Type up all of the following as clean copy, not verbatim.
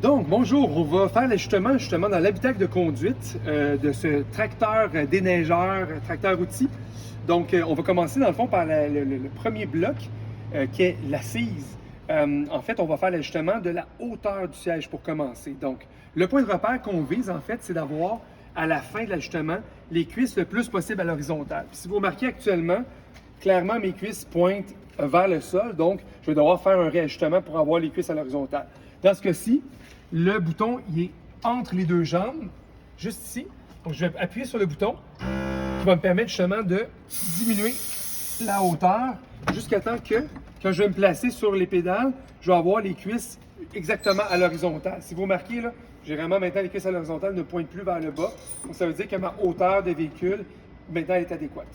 Donc, bonjour, on va faire l'ajustement justement dans l'habitacle de conduite de ce tracteur déneigeur, tracteur outil. Donc, on va commencer dans le fond par le premier bloc qui est l'assise. En fait, on va faire l'ajustement de la hauteur du siège pour commencer. Donc, le point de repère qu'on vise en fait, c'est d'avoir à la fin de l'ajustement les cuisses le plus possible à l'horizontale. Si vous remarquez actuellement, clairement mes cuisses pointent vers le sol, donc je vais devoir faire un réajustement pour avoir les cuisses à l'horizontale. Dans ce cas-ci, le bouton il est entre les deux jambes, juste ici. Donc, je vais appuyer sur le bouton qui va me permettre justement de diminuer la hauteur jusqu'à temps que, quand je vais me placer sur les pédales, je vais avoir les cuisses exactement à l'horizontale. Si vous remarquez, là, j'ai vraiment maintenant les cuisses à l'horizontale ne pointent plus vers le bas. Donc, ça veut dire que ma hauteur de véhicule, maintenant, est adéquate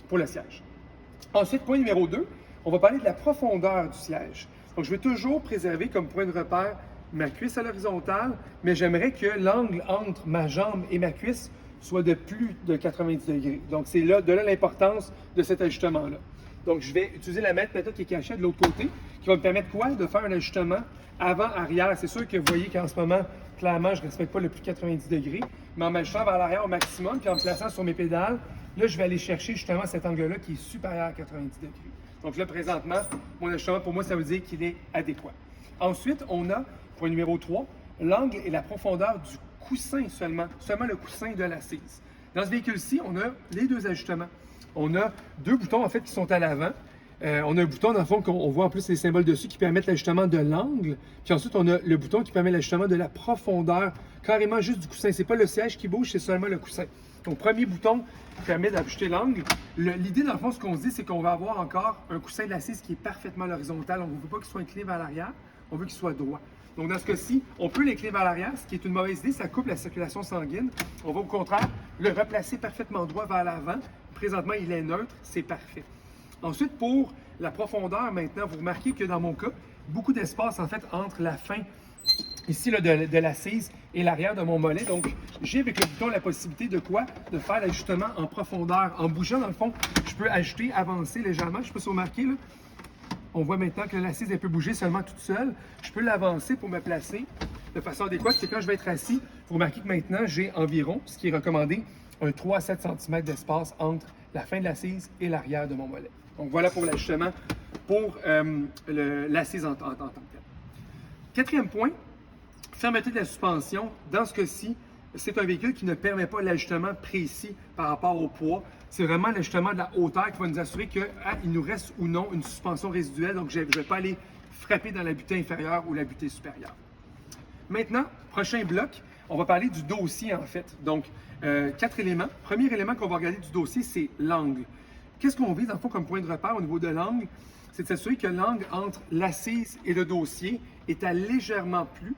pour le siège. Ensuite, point numéro 2, on va parler de la profondeur du siège. Donc, je vais toujours préserver comme point de repère ma cuisse à l'horizontale, mais j'aimerais que l'angle entre ma jambe et ma cuisse soit de plus de 90 degrés. Donc, c'est là, de là l'importance de cet ajustement-là. Donc, je vais utiliser la méthode qui est cachée de l'autre côté, qui va me permettre quoi? De faire un ajustement avant-arrière. C'est sûr que vous voyez qu'en ce moment, clairement, je ne respecte pas le plus de 90 degrés, mais en m'ajustant vers l'arrière au maximum, puis en me plaçant sur mes pédales, là, je vais aller chercher justement cet angle-là qui est supérieur à 90 degrés. Donc là, présentement, mon ajustement, pour moi, ça veut dire qu'il est adéquat. Ensuite, on a, point numéro 3, l'angle et la profondeur du coussin seulement le coussin de l'assise. Dans ce véhicule-ci, on a les deux ajustements. On a deux boutons, en fait, qui sont à l'avant. On a un bouton, dans le fond, qu'on voit en plus les symboles dessus qui permettent l'ajustement de l'angle. Puis ensuite, on a le bouton qui permet l'ajustement de la profondeur, carrément juste du coussin. C'est pas le siège qui bouge, c'est seulement le coussin. Donc, premier bouton qui permet d'ajuster l'angle. L'idée, dans le fond, ce qu'on se dit, c'est qu'on va avoir encore un coussin de l'assise qui est parfaitement à l'horizontale. On ne veut pas qu'il soit incliné vers l'arrière, on veut qu'il soit droit. Donc, dans ce cas-ci, on peut l'incliner vers l'arrière, ce qui est une mauvaise idée, ça coupe la circulation sanguine. On va au contraire le replacer parfaitement droit vers l'avant. Présentement, il est neutre, c'est parfait. Ensuite, pour la profondeur, maintenant, vous remarquez que dans mon cas, beaucoup d'espace, en fait, entre la fin ici là, de l'assise et l'arrière de mon mollet. Donc, j'ai avec le bouton la possibilité de quoi? De faire l'ajustement en profondeur. En bougeant, dans le fond, je peux ajuster, avancer légèrement. Je peux se remarquer, là. On voit maintenant que l'assise elle peut bouger seulement toute seule. Je peux l'avancer pour me placer de façon adéquate. C'est quand je vais être assis, vous remarquez que maintenant, j'ai environ, ce qui est recommandé, un 3 à 7 cm d'espace entre la fin de l'assise et l'arrière de mon mollet. Donc, voilà pour l'ajustement pour l'assise en tant que telle. Quatrième point, fermeté de la suspension. Dans ce cas-ci, c'est un véhicule qui ne permet pas l'ajustement précis par rapport au poids. C'est vraiment l'ajustement de la hauteur qui va nous assurer qu'il nous reste ou non une suspension résiduelle. Donc, je ne vais pas aller frapper dans la butée inférieure ou la butée supérieure. Maintenant, prochain bloc, on va parler du dossier en fait. Donc, 4 éléments. Premier élément qu'on va regarder du dossier, c'est l'angle. Qu'est-ce qu'on vise, dans le fond, comme point de repère au niveau de l'angle? C'est de s'assurer que l'angle entre l'assise et le dossier est à légèrement plus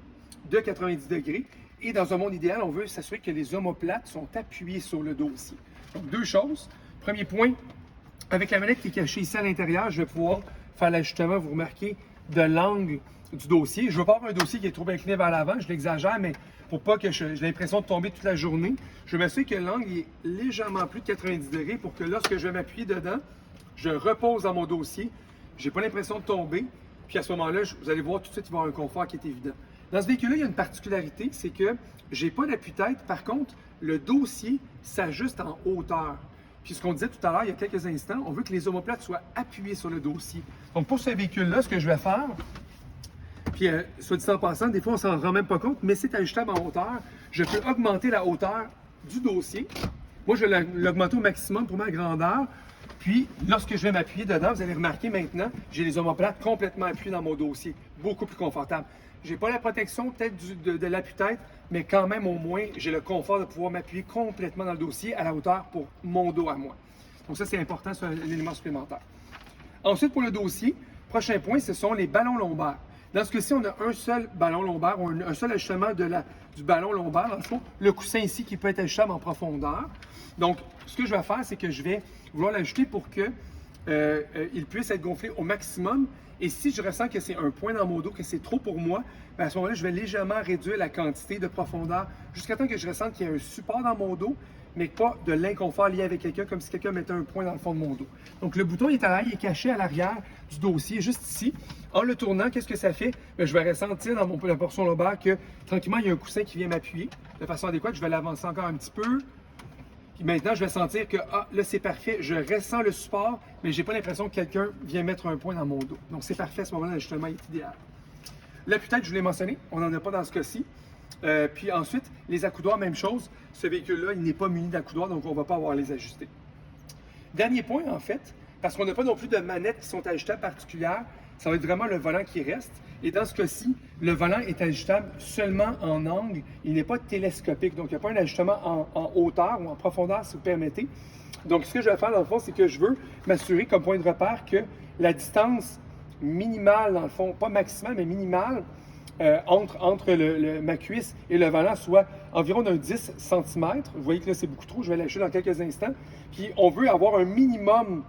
de 90 degrés. Et dans un monde idéal, on veut s'assurer que les omoplates sont appuyées sur le dossier. Donc, deux choses. Premier point, avec la manette qui est cachée ici à l'intérieur, je vais pouvoir faire l'ajustement, vous remarquez, de l'angle du dossier. Je ne veux pas avoir un dossier qui est trop incliné vers l'avant, je l'exagère, mais pour pas que j'ai l'impression de tomber toute la journée, je vais m'assurer que l'angle est légèrement plus de 90 degrés pour que lorsque je vais m'appuyer dedans, je repose dans mon dossier, je n'ai pas l'impression de tomber, puis à ce moment-là, vous allez voir tout de suite, il va y avoir un confort qui est évident. Dans ce véhicule-là, il y a une particularité, c'est que je n'ai pas d'appui-tête. Par contre, le dossier s'ajuste en hauteur. Puis ce qu'on disait tout à l'heure, il y a quelques instants, on veut que les omoplates soient appuyées sur le dossier. Donc pour ce véhicule-là, ce que je vais faire, puis soit dit en passant, des fois on s'en rend même pas compte, mais c'est ajustable en hauteur. Je peux augmenter la hauteur du dossier. Moi, je vais l'augmenter au maximum pour ma grandeur. Puis, lorsque je vais m'appuyer dedans, vous allez remarquer maintenant, j'ai les omoplates complètement appuyées dans mon dossier. Beaucoup plus confortable. Je n'ai pas la protection peut-être de l'appui-tête, mais quand même au moins, j'ai le confort de pouvoir m'appuyer complètement dans le dossier à la hauteur pour mon dos à moi. Donc ça, c'est important, c'est un élément supplémentaire. Ensuite, pour le dossier, prochain point, ce sont les ballons lombaires. Dans ce cas-ci, on a un seul ballon lombaire, ou un seul ajustement du ballon lombaire, dans le fond, le coussin ici qui peut être ajustable en profondeur. Donc, ce que je vais faire, c'est que je vais vouloir l'ajuster pour qu'il puisse être gonflé au maximum. Et si je ressens que c'est un point dans mon dos, que c'est trop pour moi, bien à ce moment-là, je vais légèrement réduire la quantité de profondeur jusqu'à temps que je ressente qu'il y a un support dans mon dos, mais pas de l'inconfort lié avec quelqu'un, comme si quelqu'un mettait un poing dans le fond de mon dos. Donc le bouton est à l'arrière, il est caché à l'arrière du dossier, juste ici. En le tournant, qu'est-ce que ça fait? Bien, je vais ressentir dans la portion lombaire que tranquillement, il y a un coussin qui vient m'appuyer de façon adéquate. Je vais l'avancer encore un petit peu. Puis maintenant, je vais sentir que là, c'est parfait. Je ressens le support, mais je n'ai pas l'impression que quelqu'un vient mettre un point dans mon dos. Donc, c'est parfait. À ce moment-là, l'ajustement est idéal. L'appui-tête, je vous l'ai mentionné, on n'en a pas dans ce cas-ci. Puis ensuite, les accoudoirs, même chose. Ce véhicule-là, il n'est pas muni d'accoudoirs, donc on ne va pas avoir à les ajuster. Dernier point, en fait, parce qu'on n'a pas non plus de manettes qui sont ajustables particulières, ça va être vraiment le volant qui reste. Et dans ce cas-ci, le volant est ajustable seulement en angle. Il n'est pas télescopique, donc il n'y a pas un ajustement en hauteur ou en profondeur, si vous permettez. Donc, ce que je vais faire, dans le fond, c'est que je veux m'assurer, comme point de repère, que la distance minimale, dans le fond, pas maximale, mais minimale, entre ma cuisse et le volant soit environ d'un 10 cm. Vous voyez que là, c'est beaucoup trop. Je vais lâcher dans quelques instants. Puis, on veut avoir un minimum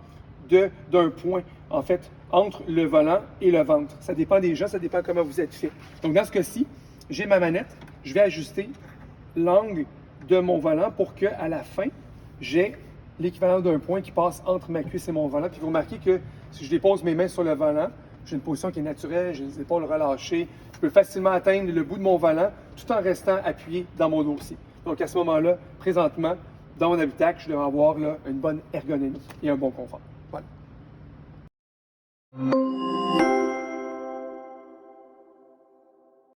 d'un point, en fait, entre le volant et le ventre. Ça dépend des gens, ça dépend comment vous êtes fait. Donc, dans ce cas-ci, j'ai ma manette. Je vais ajuster l'angle de mon volant pour qu'à la fin, j'ai l'équivalent d'un point qui passe entre ma cuisse et mon volant. Puis, vous remarquez que si je dépose mes mains sur le volant, j'ai une position qui est naturelle, j'ai les épaules relâchées. Je peux facilement atteindre le bout de mon volant tout en restant appuyé dans mon dossier. Donc, à ce moment-là, présentement, dans mon habitacle, je dois avoir là, une bonne ergonomie et un bon confort. Voilà.